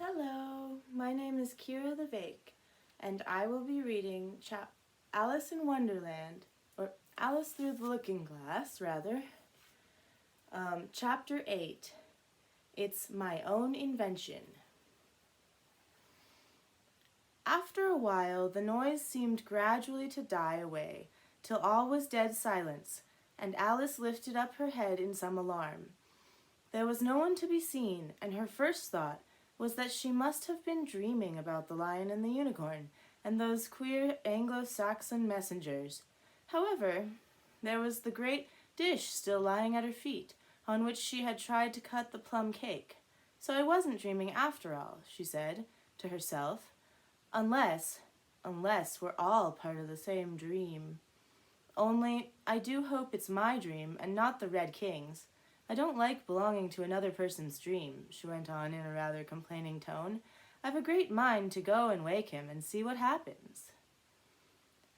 Hello, my name is Kira the Vake, and I will be reading Alice in Wonderland, or Alice Through the Looking Glass, rather. Chapter 8, It's My Own Invention. After a while, the noise seemed gradually to die away, till all was dead silence, and Alice lifted up her head in some alarm. There was no one to be seen, and her first thought was that she must have been dreaming about the lion and the unicorn, and those queer Anglo-Saxon messengers. However, there was the great dish still lying at her feet, on which she had tried to cut the plum cake. So I wasn't dreaming after all, she said to herself, unless we're all part of the same dream. Only, I do hope it's my dream and not the Red King's. I don't like belonging to another person's dream, she went on in a rather complaining tone. I've a great mind to go and wake him and see what happens.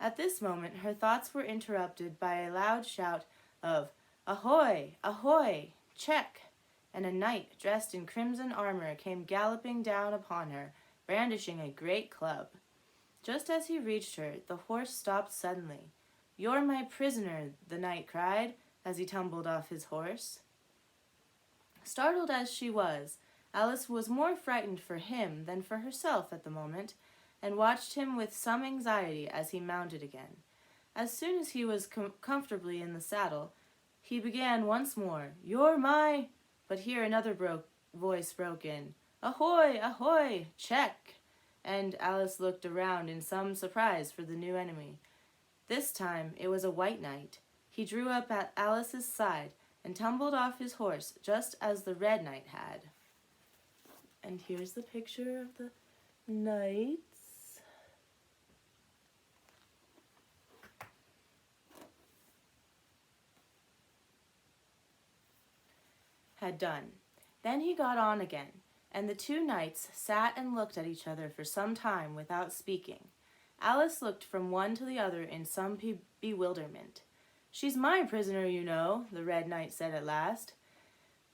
At this moment her thoughts were interrupted by a loud shout of, "Ahoy! Ahoy! Check!" and a knight dressed in crimson armor came galloping down upon her, brandishing a great club. Just as he reached her, the horse stopped suddenly. "You're my prisoner," the knight cried, as he tumbled off his horse. Startled as she was, Alice was more frightened for him than for herself at the moment, and watched him with some anxiety as he mounted again. As soon as he was comfortably in the saddle, he began once more, "You're my—" But here another voice broke in, "Ahoy! Ahoy! Check!" and Alice looked around in some surprise for the new enemy. This time it was a white knight. He drew up at Alice's side and tumbled off his horse just as the red knight had. And here's the picture of the knights. Had done. Then he got on again, and the two knights sat and looked at each other for some time without speaking. Alice looked from one to the other in some bewilderment. "She's my prisoner, you know," the red knight said at last.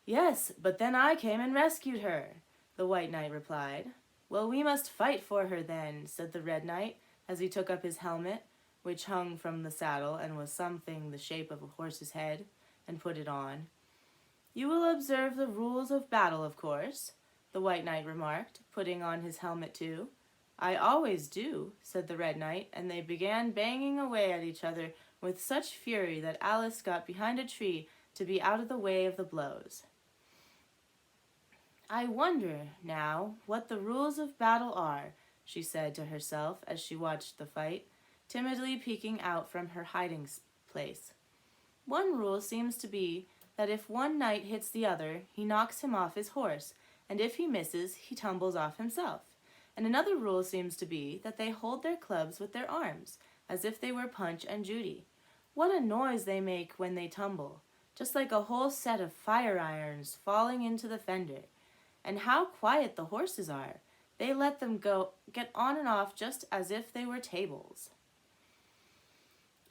"Yes, but then I came and rescued her," the white knight replied. "Well, we must fight for her then," said the red knight, as he took up his helmet, which hung from the saddle and was something the shape of a horse's head, and put it on. "You will observe the rules of battle, of course," the white knight remarked, putting on his helmet too. "I always do," said the red knight, and they began banging away at each other with such fury that Alice got behind a tree to be out of the way of the blows. "I wonder, now, what the rules of battle are," she said to herself as she watched the fight, timidly peeking out from her hiding place. "One rule seems to be that if one knight hits the other, he knocks him off his horse, and if he misses, he tumbles off himself. And another rule seems to be that they hold their clubs with their arms, as if they were Punch and Judy. What a noise they make when they tumble, just like a whole set of fire irons falling into the fender. And how quiet the horses are! They let them get on and off just as if they were tables."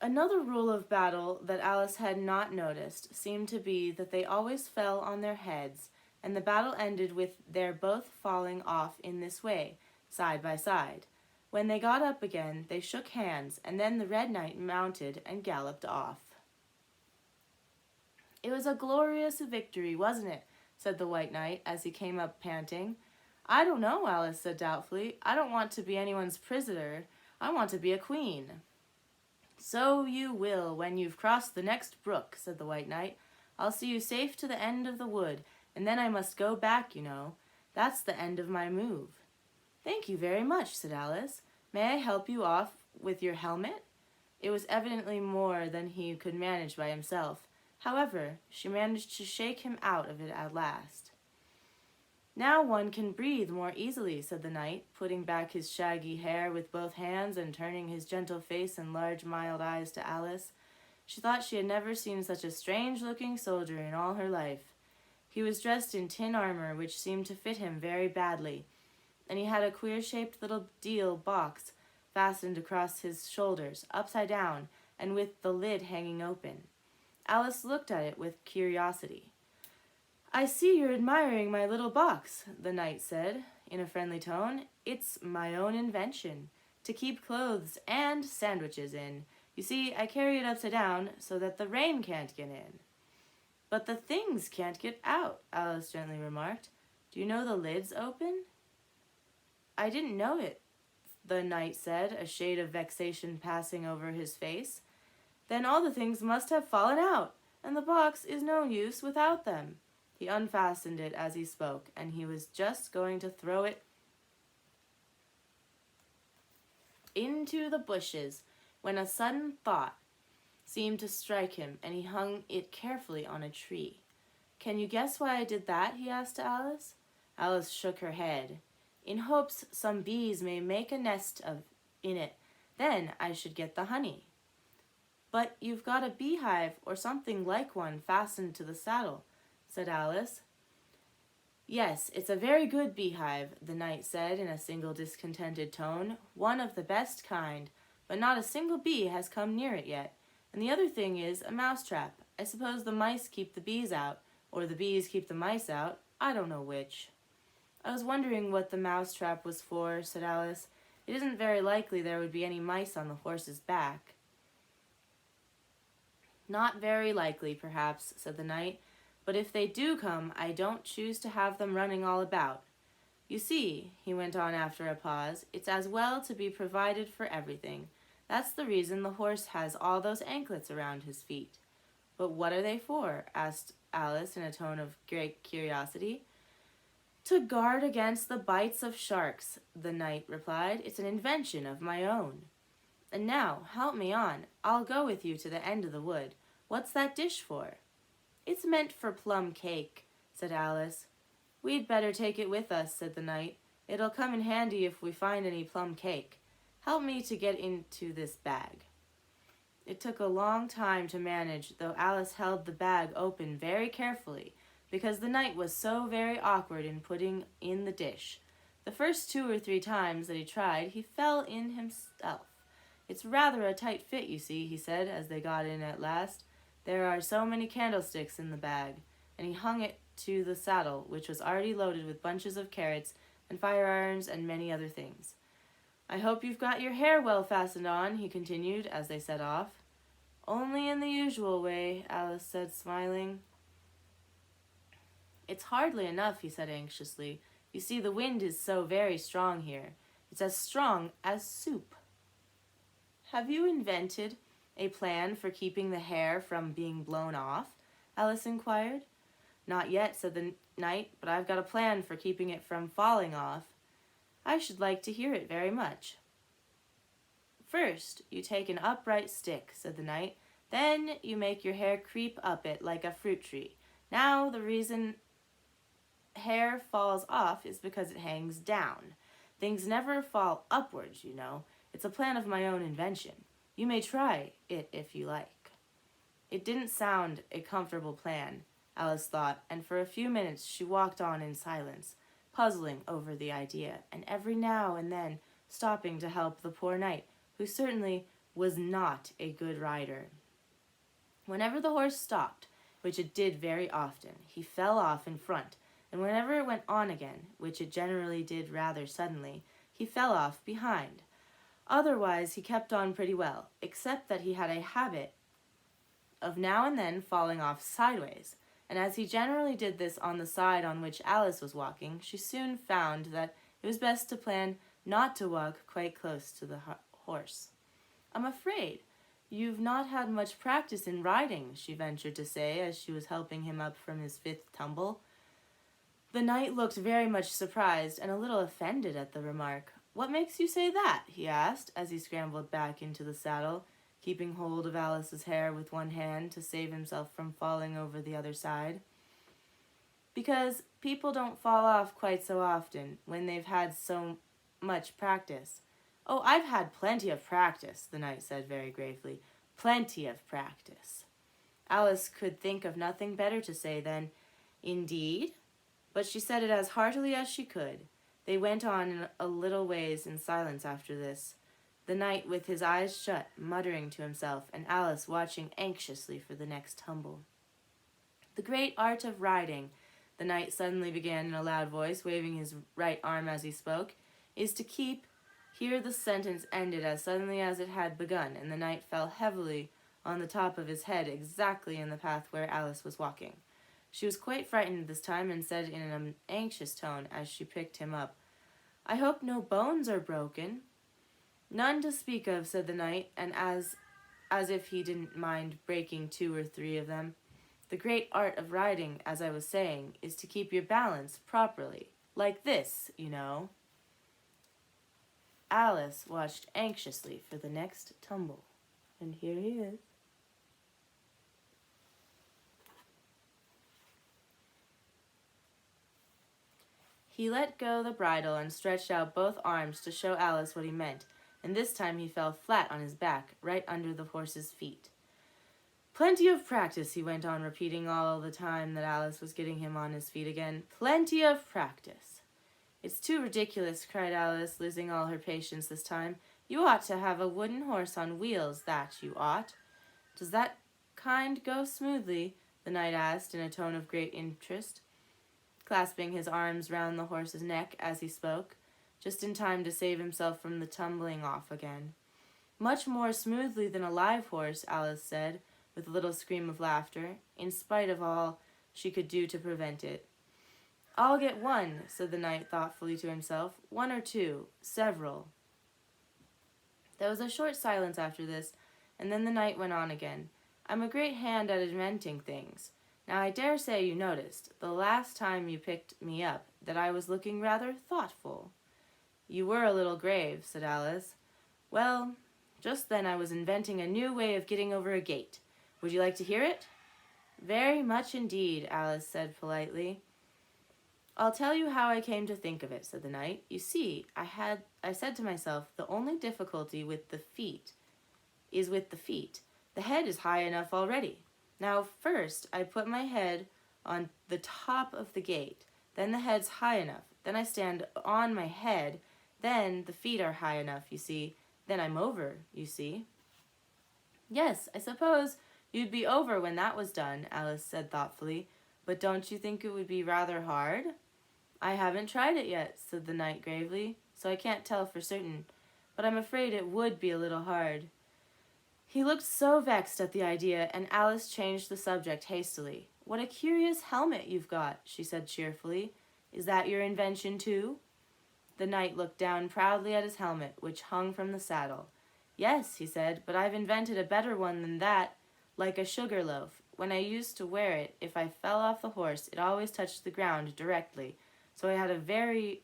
Another rule of battle that Alice had not noticed seemed to be that they always fell on their heads, and the battle ended with their both falling off in this way, side by side. When they got up again, they shook hands, and then the red knight mounted and galloped off. "It was a glorious victory, wasn't it?" said the white knight as he came up panting. "I don't know," Alice said doubtfully. "I don't want to be anyone's prisoner. I want to be a queen." "So you will when you've crossed the next brook," said the white knight. "I'll see you safe to the end of the wood, and then I must go back, you know. That's the end of my move." "Thank you very much," said Alice. "May I help you off with your helmet?" It was evidently more than he could manage by himself. However, she managed to shake him out of it at last. "Now one can breathe more easily," said the knight, putting back his shaggy hair with both hands and turning his gentle face and large mild eyes to Alice. She thought she had never seen such a strange-looking soldier in all her life. He was dressed in tin armor, which seemed to fit him very badly, and he had a queer-shaped little deal box fastened across his shoulders, upside down, and with the lid hanging open. Alice looked at it with curiosity. "I see you're admiring my little box," the knight said. in a friendly tone. "It's my own invention, to keep clothes and sandwiches in. You see, I carry it upside down so that the rain can't get in." "But the things can't get out," Alice gently remarked. "Do you know the lid's open?" "I didn't know it," the knight said, a shade of vexation passing over his face. "Then all the things must have fallen out, and the box is no use without them." He unfastened it as he spoke, and he was just going to throw it into the bushes when a sudden thought seemed to strike him, and he hung it carefully on a tree. "Can you guess why I did that?" he asked Alice. Alice shook her head. "In hopes some bees may make a nest in it. Then I should get the honey." "But you've got a beehive or something like one fastened to the saddle," said Alice. "Yes, it's a very good beehive," the knight said in a single discontented tone. "One of the best kind, but not a single bee has come near it yet. And the other thing is a mousetrap. I suppose the mice keep the bees out, or the bees keep the mice out. I don't know which." "I was wondering what the mousetrap was for," said Alice. "It isn't very likely there would be any mice on the horse's back." "Not very likely, perhaps," said the knight. "But if they do come, I don't choose to have them running all about. You see," he went on after a pause, "it's as well to be provided for everything. That's the reason the horse has all those anklets around his feet." "But what are they for?" asked Alice in a tone of great curiosity. "To guard against the bites of sharks," the knight replied. "It's an invention of my own. And now, help me on. I'll go with you to the end of the wood. What's that dish for?" "It's meant for plum cake," said Alice. "We'd better take it with us," said the knight. "It'll come in handy if we find any plum cake. Help me to get into this bag." It took a long time to manage, though Alice held the bag open very carefully, because the knight was so very awkward in putting in the dish. The first 2 or 3 times that he tried, he fell in himself. "It's rather a tight fit, you see," he said, as they got in at last. "There are so many candlesticks in the bag," and he hung it to the saddle, which was already loaded with bunches of carrots and fire irons and many other things. "I hope you've got your hair well fastened on," he continued, as they set off. "Only in the usual way," Alice said, smiling. "It's hardly enough," he said anxiously. "You see, the wind is so very strong here. It's as strong as soup." "Have you invented a plan for keeping the hair from being blown off?" Alice inquired. "Not yet," said the knight, "but I've got a plan for keeping it from falling off." "I should like to hear it very much." "First, you take an upright stick," said the knight. "Then you make your hair creep up it like a fruit tree. Now, the reason hair falls off is because it hangs down. Things never fall upwards, you know. It's a plan of my own invention. You may try it if you like." It didn't sound a comfortable plan, Alice thought, and for a few minutes she walked on in silence, puzzling over the idea, and every now and then stopping to help the poor knight, who certainly was not a good rider. Whenever the horse stopped, which it did very often, he fell off in front, and whenever it went on again, which it generally did rather suddenly, he fell off behind. Otherwise he kept on pretty well, except that he had a habit of now and then falling off sideways, and as he generally did this on the side on which Alice was walking, she soon found that it was best to plan not to walk quite close to the horse. "I'm afraid you've not had much practice in riding," she ventured to say as she was helping him up from his 5th tumble. The knight looked very much surprised and a little offended at the remark. "What makes you say that?" he asked as he scrambled back into the saddle, keeping hold of Alice's hair with one hand to save himself from falling over the other side. "Because people don't fall off quite so often when they've had so much practice." "Oh, I've had plenty of practice," the knight said very gravely. "Plenty of practice." Alice could think of nothing better to say than, "Indeed?" But she said it as heartily as she could. They went on a little ways in silence after this, the knight with his eyes shut, muttering to himself, and Alice watching anxiously for the next tumble. The great art of riding, the knight suddenly began in a loud voice, waving his right arm as he spoke, is to keep... Here the sentence ended as suddenly as it had begun, and the knight fell heavily on the top of his head exactly in the path where Alice was walking. She was quite frightened this time and said in an anxious tone as she picked him up, "I hope no bones are broken." "None to speak of," said the knight, and as if he didn't mind breaking 2 or 3 of them. "The great art of riding, as I was saying, is to keep your balance properly. Like this, you know." Alice watched anxiously for the next tumble. And here he is. He let go the bridle and stretched out both arms to show Alice what he meant, and this time he fell flat on his back, right under the horse's feet. "Plenty of practice," he went on repeating all the time that Alice was getting him on his feet again. "Plenty of practice." "It's too ridiculous," cried Alice, losing all her patience this time. "You ought to have a wooden horse on wheels, that you ought." "Does that kind go smoothly?" the knight asked in a tone of great interest, clasping his arms round the horse's neck as he spoke, just in time to save himself from the tumbling off again. "Much more smoothly than a live horse," Alice said, with a little scream of laughter, in spite of all she could do to prevent it. "I'll get one," said the knight thoughtfully to himself. "1 or 2, several." There was a short silence after this, and then the knight went on again. "I'm a great hand at inventing things. Now I dare say you noticed, the last time you picked me up, that I was looking rather thoughtful." "You were a little grave," said Alice. "Well, just then I was inventing a new way of getting over a gate. Would you like to hear it?" "Very much indeed," Alice said politely. "I'll tell you how I came to think of it," said the knight. "You see, I said to myself, the only difficulty with the feet is with the feet. The head is high enough already. Now, first, I put my head on the top of the gate. Then the head's high enough. Then I stand on my head. Then the feet are high enough, you see. Then I'm over, you see." "Yes, I suppose you'd be over when that was done," Alice said thoughtfully. "But don't you think it would be rather hard?" "I haven't tried it yet," said the knight gravely, "so I can't tell for certain. But I'm afraid it would be a little hard." He looked so vexed at the idea, and Alice changed the subject hastily. "What a curious helmet you've got," she said cheerfully. "Is that your invention too?" The knight looked down proudly at his helmet, which hung from the saddle. "Yes," he said, "but I've invented a better one than that, like a sugar loaf. When I used to wear it, if I fell off the horse, it always touched the ground directly, so I had a very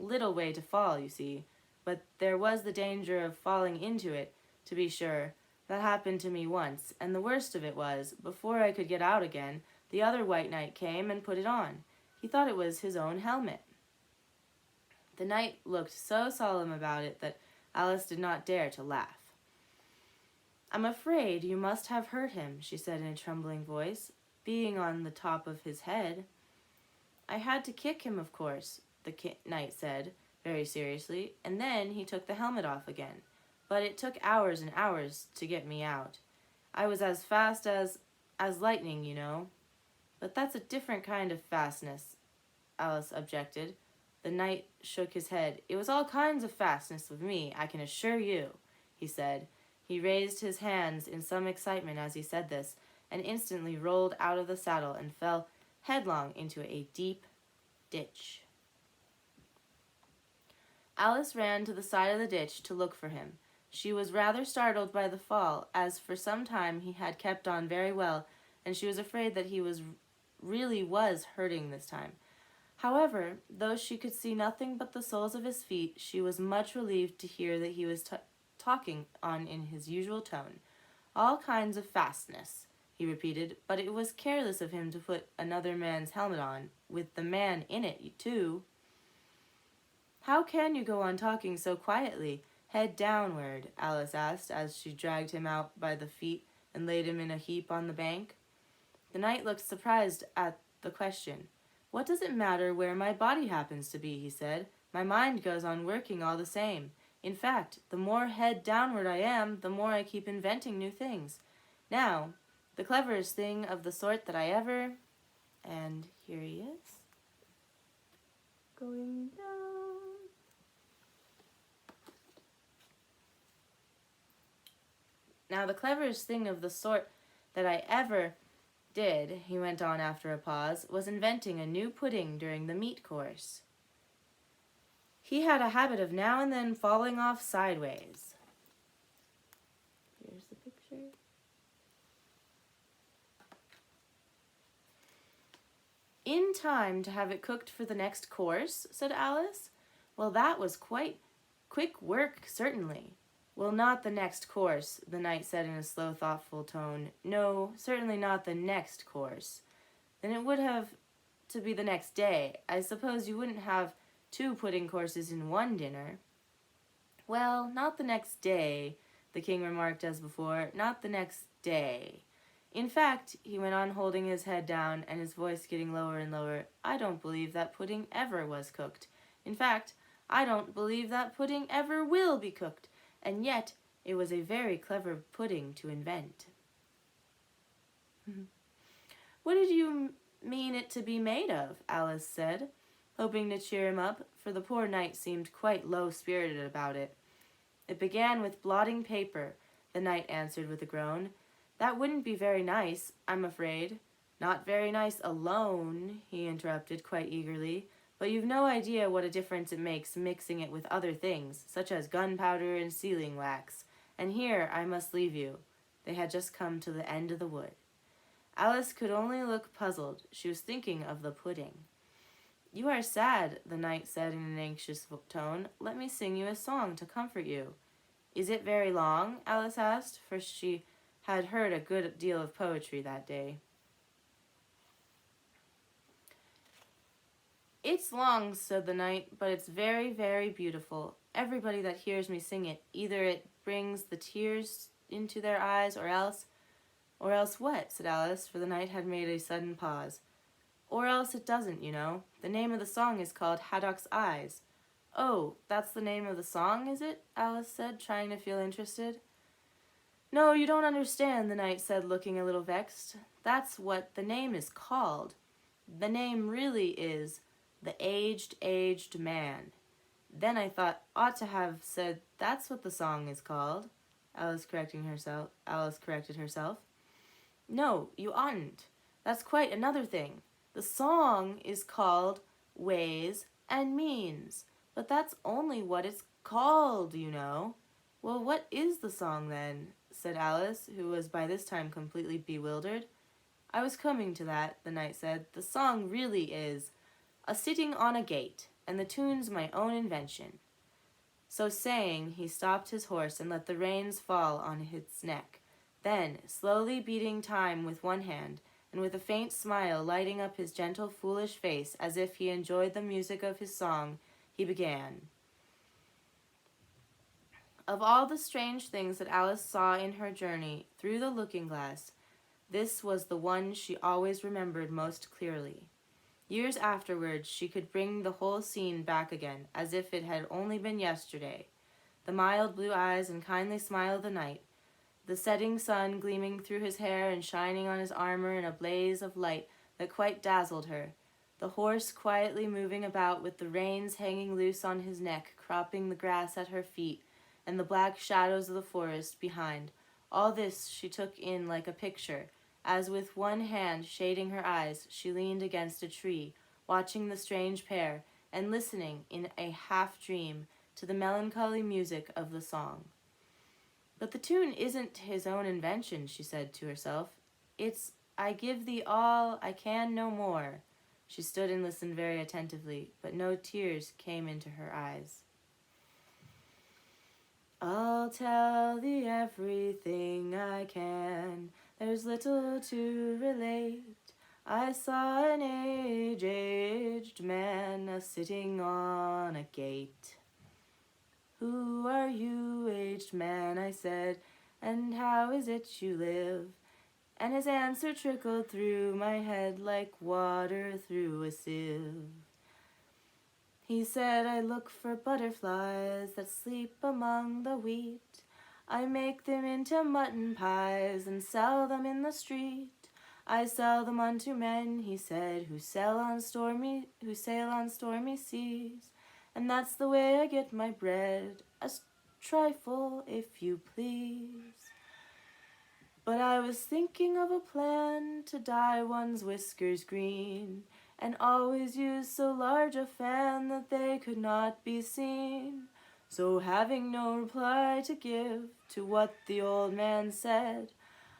little way to fall, you see. But there was the danger of falling into it, to be sure. That happened to me once, and the worst of it was, before I could get out again, the other white knight came and put it on. He thought it was his own helmet." The knight looked so solemn about it that Alice did not dare to laugh. "I'm afraid you must have hurt him," she said in a trembling voice, "being on the top of his head." "I had to kick him, of course," the knight said, very seriously, "and then he took the helmet off again. But it took hours and hours to get me out. I was as fast as lightning, you know." "But that's a different kind of fastness," Alice objected. The knight shook his head. "It was all kinds of fastness with me, I can assure you," he said. He raised his hands in some excitement as he said this, and instantly rolled out of the saddle and fell headlong into a deep ditch. Alice ran to the side of the ditch to look for him. She was rather startled by the fall, as for some time he had kept on very well, and she was afraid that he really was hurting this time. However, though she could see nothing but the soles of his feet, she was much relieved to hear that he was talking on in his usual tone. "All kinds of fastness," he repeated, "but it was careless of him to put another man's helmet on, with the man in it, too." "How can you go on talking so quietly, head downward?" Alice asked, as she dragged him out by the feet and laid him in a heap on the bank. The knight looked surprised at the question. "What does it matter where my body happens to be?" he said. "My mind goes on working all the same. In fact, the more head downward I am, the more I keep inventing new things. Now, the cleverest thing of the sort that I ever—" And Here he is. Going down. Now, the cleverest thing of the sort that I ever did, he went on after a pause, was inventing a new pudding during the meat course. He had a habit of now and then falling off sideways. Here's the picture. In time to have it cooked for the next course, said Alice. Well, that was quite quick work, certainly. Well, not the next course, the knight said in a slow, thoughtful tone. No, certainly not the next course. Then it would have to be the next day. I suppose you wouldn't have 2 pudding courses in one dinner. Well, not the next day, the king remarked as before, not the next day. In fact, he went on holding his head down and his voice getting lower and lower, I don't believe that pudding ever was cooked. In fact, I don't believe that pudding ever will be cooked. And yet, it was a very clever pudding to invent. What did you mean it to be made of? Alice said, hoping to cheer him up, for the poor knight seemed quite low-spirited about it. It began with blotting paper, the knight answered with a groan. That wouldn't be very nice, I'm afraid. Not very nice alone, he interrupted quite eagerly. But you've no idea what a difference it makes mixing it with other things, such as gunpowder and sealing wax. And here I must leave you. They had just come to the end of the wood. Alice could only look puzzled. She was thinking of the pudding. You are sad, the knight said in an anxious tone. Let me sing you a song to comfort you. Is it very long? Alice asked, for she had heard a good deal of poetry that day. It's long, said the knight, but it's very, very beautiful. Everybody that hears me sing it, either it brings the tears into their eyes, or else what? Said Alice, for the knight had made a sudden pause. Or else it doesn't, you know. The name of the song is called Haddock's Eyes. Oh, that's the name of the song, is it? Alice said, trying to feel interested. No, you don't understand, the knight said, looking a little vexed. That's what the name is called. The name really is The Aged Man. Then I thought ought to have said that's what the song is called. Alice corrected herself. No, you oughtn't. That's quite another thing. The song is called Ways and Means, but that's only what it's called, you know. Well, what is the song then? Said Alice, who was by this time completely bewildered. I was coming to that, the knight said. The song really is A Sitting on a Gate, and the tune's my own invention. So saying, he stopped his horse and let the reins fall on his neck. Then, slowly beating time with one hand, and with a faint smile lighting up his gentle, foolish face as if he enjoyed the music of his song, he began. Of all the strange things that Alice saw in her journey through the looking-glass, this was the one she always remembered most clearly. Years afterwards, she could bring the whole scene back again, as if it had only been yesterday. The mild blue eyes and kindly smile of the knight, the setting sun gleaming through his hair and shining on his armor in a blaze of light that quite dazzled her, the horse quietly moving about with the reins hanging loose on his neck, cropping the grass at her feet, and the black shadows of the forest behind. All this she took in like a picture, as with one hand shading her eyes, she leaned against a tree, watching the strange pair, and listening in a half-dream to the melancholy music of the song. But the tune isn't his own invention, she said to herself. It's, I give thee all, I can no more. She stood and listened very attentively, but no tears came into her eyes. I'll tell thee everything I can, there's little to relate. I saw an aged man a-sitting on a gate. Who are you, aged man, I said, and how is it you live? And his answer trickled through my head like water through a sieve. He said, I look for butterflies that sleep among the wheat. I make them into mutton pies and sell them in the street. I sell them unto men, he said, who sail on stormy seas. And that's the way I get my bread, a trifle, if you please. But I was thinking of a plan to dye one's whiskers green, and always use so large a fan that they could not be seen. So having no reply to give to what the old man said,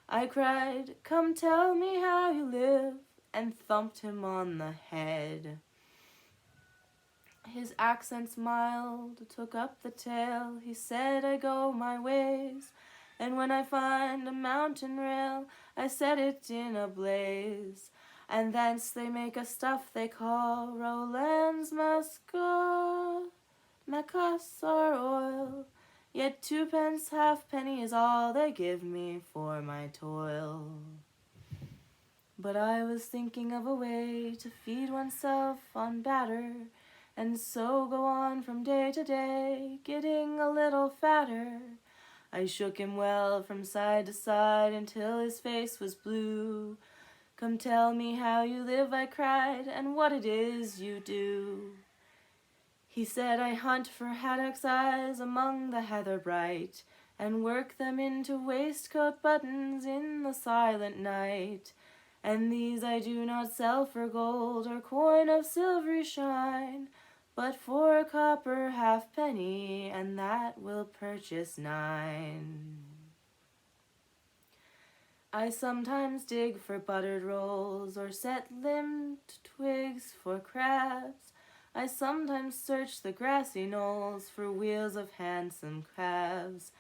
I cried, "Come tell me how you live," and thumped him on the head. His accents mild took up the tale. He said, "I go my ways, and when I find a mountain rail, I set it in a blaze. And thence they make a stuff they call Roland's Macassar oil. Yet 2 pence halfpenny is all they give me for my toil." But I was thinking of a way to feed oneself on batter, and so go on from day to day, getting a little fatter. I shook him well from side to side until his face was blue. "Come tell me how you live," I cried, "and what it is you do." He said, "I hunt for haddock's eyes among the heather bright, and work them into waistcoat buttons in the silent night. And these I do not sell for gold or coin of silvery shine, but for a copper halfpenny, and that will purchase 9. I sometimes dig for buttered rolls, or set limbed twigs for crabs. I sometimes search the grassy knolls for wheels of handsome calves.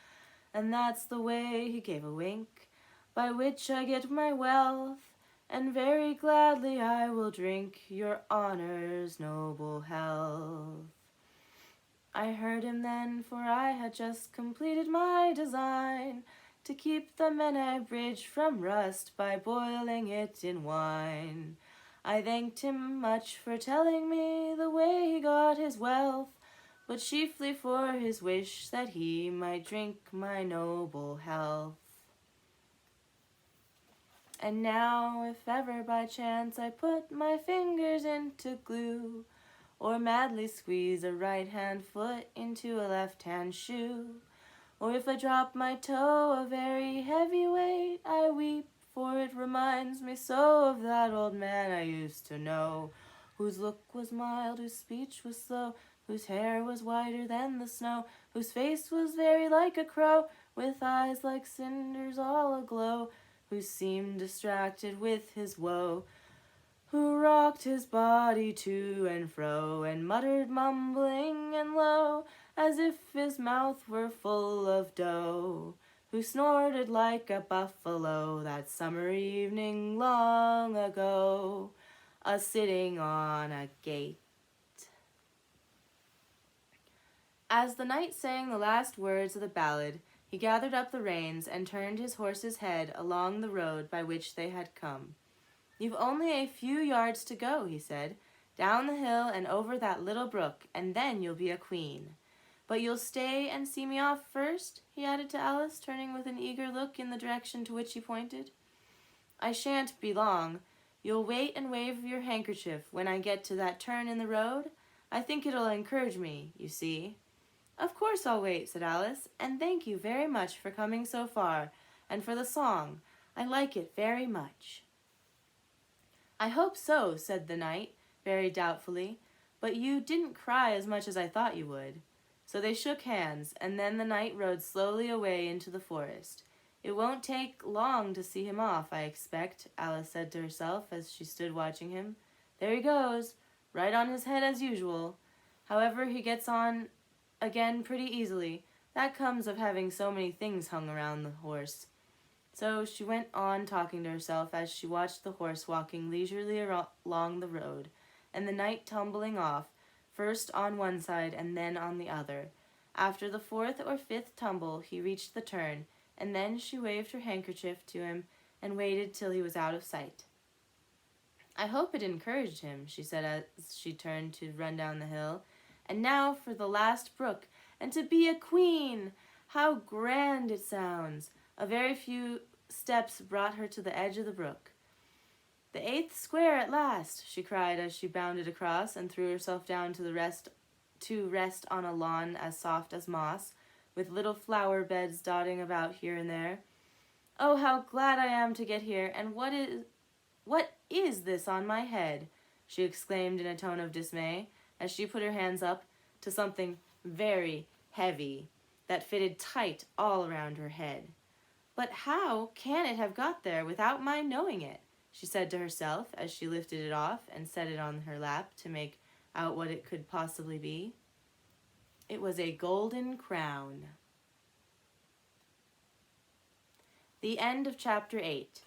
And that's the way," he gave a wink, "by which I get my wealth, and very gladly I will drink your honor's noble health." I heard him then, for I had just completed my design to keep the Menai Bridge from rust by boiling it in wine. I thanked him much for telling me the way he got his wealth, but chiefly for his wish that he might drink my noble health. And now, if ever by chance I put my fingers into glue, or madly squeeze a right-hand foot into a left-hand shoe, or if I drop my toe a very heavy weight, I weep, for it reminds me so of that old man I used to know, whose look was mild, whose speech was slow, whose hair was whiter than the snow, whose face was very like a crow, with eyes like cinders all aglow, who seemed distracted with his woe, who rocked his body to and fro, and muttered mumbling and low, as if his mouth were full of dough, who snorted like a buffalo that summer evening long ago, a-sitting on a gate. As the knight sang the last words of the ballad, he gathered up the reins and turned his horse's head along the road by which they had come. "You've only a few yards to go," he said, "down the hill and over that little brook, and then you'll be a queen. But you'll stay and see me off first?" he added to Alice, turning with an eager look in the direction to which he pointed. "I shan't be long. You'll wait and wave your handkerchief when I get to that turn in the road? I think it'll encourage me, you see." "Of course I'll wait," said Alice, "and thank you very much for coming so far, and for the song. I like it very much." "I hope so," said the knight, very doubtfully, "but you didn't cry as much as I thought you would." So they shook hands, and then the knight rode slowly away into the forest. "It won't take long to see him off, I expect," Alice said to herself as she stood watching him. "There he goes, right on his head as usual. However, he gets on again pretty easily. That comes of having so many things hung around the horse." So she went on talking to herself as she watched the horse walking leisurely along the road, and the knight tumbling off, first on one side and then on the other. After the 4th or 5th tumble he reached the turn, and then she waved her handkerchief to him and waited till he was out of sight. "I hope it encouraged him," she said as she turned to run down the hill. "And now for the last brook, and to be a queen! How grand it sounds!" A very few steps brought her to the edge of the brook. "The 8th square at last," she cried as she bounded across and threw herself down to rest on a lawn as soft as moss, with little flower beds dotting about here and there. "Oh, how glad I am to get here, and what is this on my head?" she exclaimed in a tone of dismay, as she put her hands up to something very heavy that fitted tight all around her head. "But how can it have got there without my knowing it?" she said to herself as she lifted it off and set it on her lap to make out what it could possibly be. It was a golden crown. The end of chapter 8.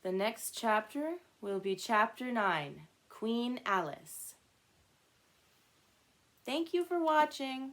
The next chapter will be chapter 9, Queen Alice. Thank you for watching.